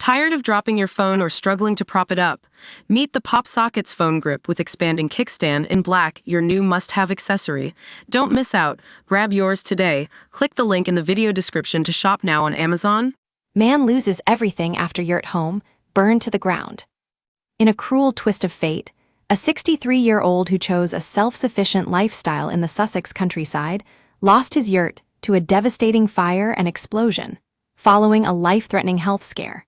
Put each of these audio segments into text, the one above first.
Tired of dropping your phone or struggling to prop it up? Meet the Pop Sockets phone grip with expanding kickstand in black, your new must-have accessory. Don't miss out. Grab yours today. Click the link in the video description to shop now on Amazon. Man loses everything after Yurt home, burned to the ground. In a cruel twist of fate, a 63-year-old who chose a self-sufficient lifestyle in the Sussex countryside lost his yurt to a devastating fire and explosion, following a life-threatening health scare.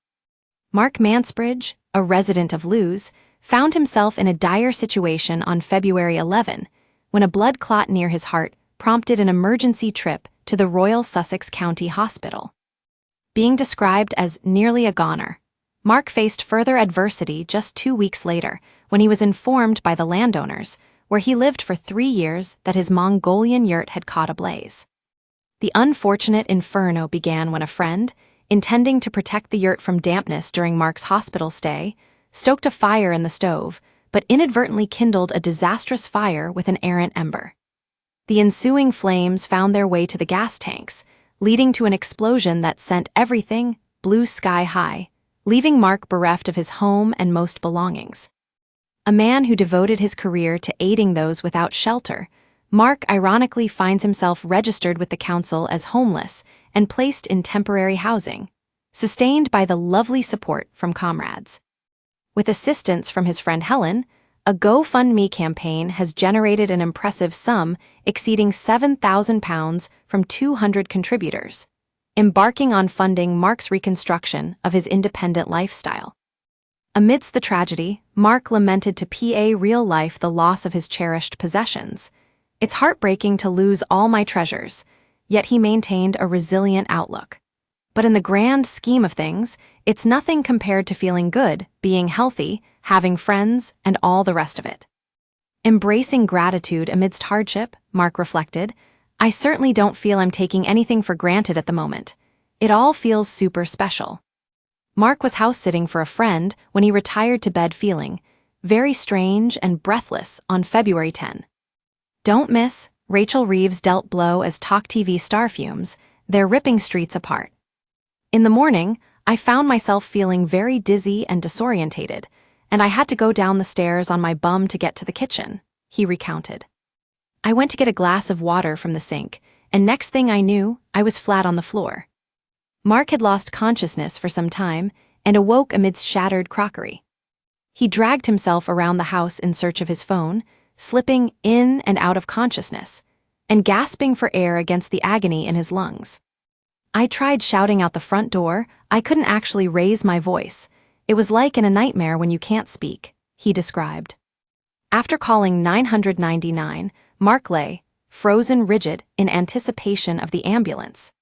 Mark Mansbridge, a resident of Lewes, found himself in a dire situation on February 11 when a blood clot near his heart prompted an emergency trip to the Royal Sussex County Hospital. Being described as nearly a goner, Mark faced further adversity just 2 weeks later when he was informed by the landowners, where he lived for 3 years, that his Mongolian yurt had caught ablaze. The unfortunate inferno began when a friend, intending to protect the yurt from dampness during Mark's hospital stay, stoked a fire in the stove, but inadvertently kindled a disastrous fire with an errant ember. The ensuing flames found their way to the gas tanks, leading to an explosion that sent everything blue sky high, leaving Mark bereft of his home and most belongings. A man who devoted his career to aiding those without shelter, Mark ironically finds himself registered with the council as homeless and placed in temporary housing, sustained by the lovely support from comrades. With assistance from his friend Helen, a GoFundMe campaign has generated an impressive sum exceeding £7,000 from 200 contributors, embarking on funding Mark's reconstruction of his independent lifestyle. Amidst the tragedy, Mark lamented to PA Real Life the loss of his cherished possessions. "It's heartbreaking to lose all my treasures," yet he maintained a resilient outlook. "But in the grand scheme of things, it's nothing compared to feeling good, being healthy, having friends, and all the rest of it." Embracing gratitude amidst hardship, Mark reflected, "I certainly don't feel I'm taking anything for granted at the moment. It all feels super special." Mark was house-sitting for a friend when he retired to bed feeling very strange and breathless on February 10. Don't miss, Rachel Reeves dealt blow as Talk TV star fumes, they're ripping streets apart. "In the morning, I found myself feeling very dizzy and disorientated, and I had to go down the stairs on my bum to get to the kitchen," he recounted. "I went to get a glass of water from the sink, and next thing I knew, I was flat on the floor." Mark had lost consciousness for some time and awoke amidst shattered crockery. He dragged himself around the house in search of his phone, slipping in and out of consciousness, and gasping for air against the agony in his lungs. "I tried shouting out the front door, I couldn't actually raise my voice. It was like in a nightmare when you can't speak," he described. After calling 999, Mark lay, frozen rigid in anticipation of the ambulance.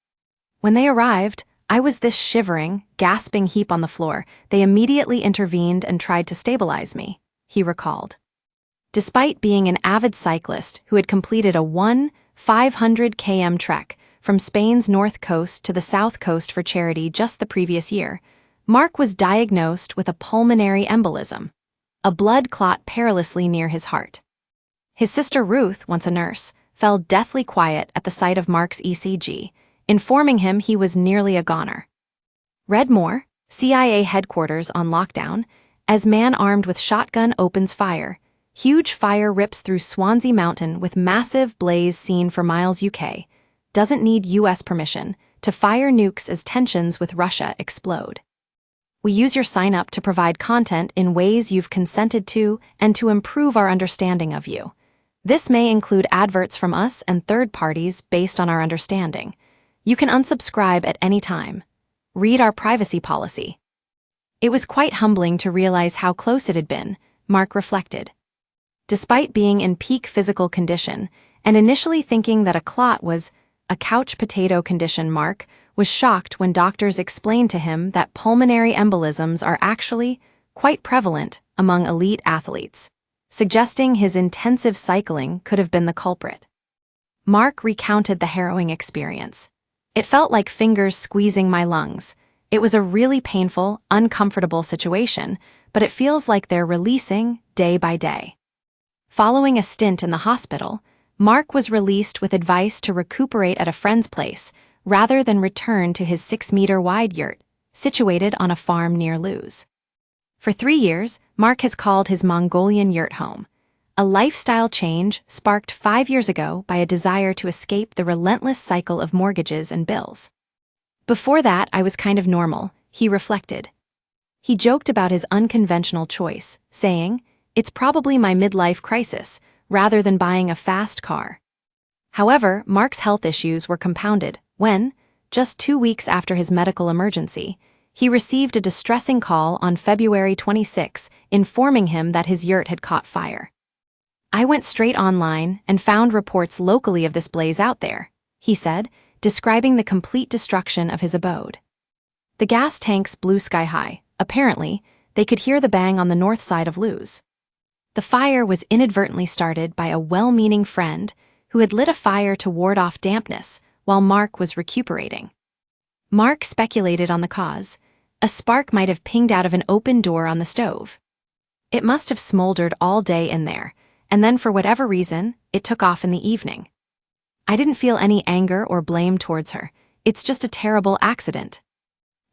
"When they arrived, I was this shivering, gasping heap on the floor. They immediately intervened and tried to stabilize me," he recalled. Despite being an avid cyclist who had completed a 500 km trek from Spain's north coast to the south coast for charity just the previous year, Mark was diagnosed with a pulmonary embolism, a blood clot perilously near his heart. His sister Ruth, once a nurse, fell deathly quiet at the sight of Mark's ECG, informing him he was nearly a goner. Read more, CIA headquarters on lockdown, as man armed with shotgun opens fire. Huge fire rips through Swansea Mountain with massive blaze seen for miles. UK doesn't need US permission to fire nukes as tensions with Russia explode. We use your sign-up to provide content in ways you've consented to and to improve our understanding of you. This may include adverts from us and third parties based on our understanding. You can unsubscribe at any time. Read our privacy policy. It was quite humbling to realize how close it had been, Mark reflected. Despite being in peak physical condition and initially thinking that a clot was a couch potato condition, Mark was shocked when doctors explained to him that pulmonary embolisms are actually quite prevalent among elite athletes, suggesting his intensive cycling could have been the culprit. Mark recounted the harrowing experience. "It felt like fingers squeezing my lungs. It was a really painful, uncomfortable situation, but it feels like they're releasing day by day." Following a stint in the hospital, Mark was released with advice to recuperate at a friend's place rather than return to his 6-meter-wide yurt, situated on a farm near Luz. For 3 years, Mark has called his Mongolian yurt home, a lifestyle change sparked 5 years ago by a desire to escape the relentless cycle of mortgages and bills. Before that, I was kind of normal, he reflected. He joked about his unconventional choice, saying, "It's probably my midlife crisis, rather than buying a fast car." However, Mark's health issues were compounded when, just 2 weeks after his medical emergency, he received a distressing call on February 26, informing him that his yurt had caught fire. "I went straight online and found reports locally of this blaze out there," he said, describing the complete destruction of his abode. The gas tanks blew sky high. Apparently, they could hear the bang on the north side of Luz. The fire was inadvertently started by a well-meaning friend who had lit a fire to ward off dampness while Mark was recuperating. Mark speculated on the cause. A spark might have pinged out of an open door on the stove. It must have smoldered all day in there, and then for whatever reason, it took off in the evening. "I didn't feel any anger or blame towards her. It's just a terrible accident."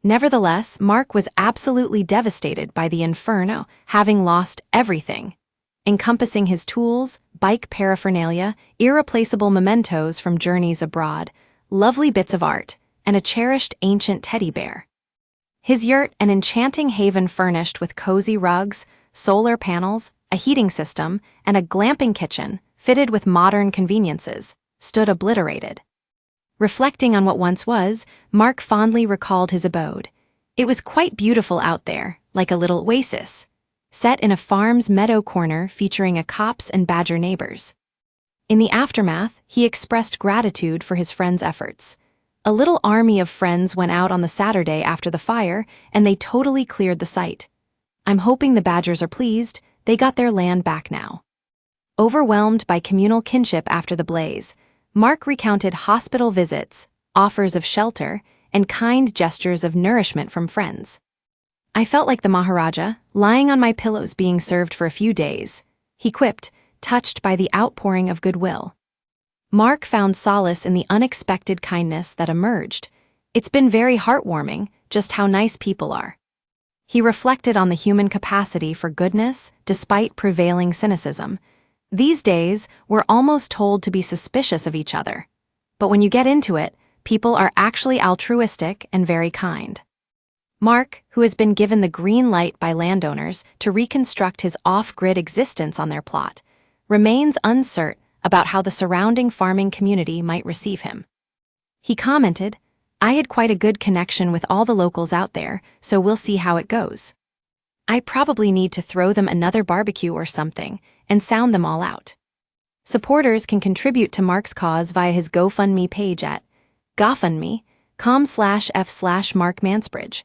Nevertheless, Mark was absolutely devastated by the inferno, having lost everything, encompassing his tools, bike paraphernalia, irreplaceable mementos from journeys abroad, lovely bits of art, and a cherished ancient teddy bear. His yurt, an enchanting haven furnished with cozy rugs, solar panels, a heating system, and a glamping kitchen fitted with modern conveniences, stood obliterated. Reflecting on what once was, Mark fondly recalled his abode. It was quite beautiful out there, like a little oasis, set in a farm's meadow corner featuring a copse and badger neighbors. In the aftermath, he expressed gratitude for his friend's efforts. A little army of friends went out on the Saturday after the fire, and they totally cleared the site. "I'm hoping the badgers are pleased. They got their land back now." Overwhelmed by communal kinship after the blaze, Mark recounted hospital visits, offers of shelter, and kind gestures of nourishment from friends. "I felt like the Maharaja, lying on my pillows being served for a few days," he quipped, touched by the outpouring of goodwill. Mark found solace in the unexpected kindness that emerged. "It's been very heartwarming, just how nice people are." He reflected on the human capacity for goodness despite prevailing cynicism. These days, we're almost told to be suspicious of each other. But when you get into it, people are actually altruistic and very kind. Mark, who has been given the green light by landowners to reconstruct his off-grid existence on their plot, remains uncertain about how the surrounding farming community might receive him. He commented, "I had quite a good connection with all the locals out there, so we'll see how it goes. I probably need to throw them another barbecue or something and sound them all out." Supporters can contribute to Mark's cause via his GoFundMe page at gofundme.com/f/Mark Mansbridge.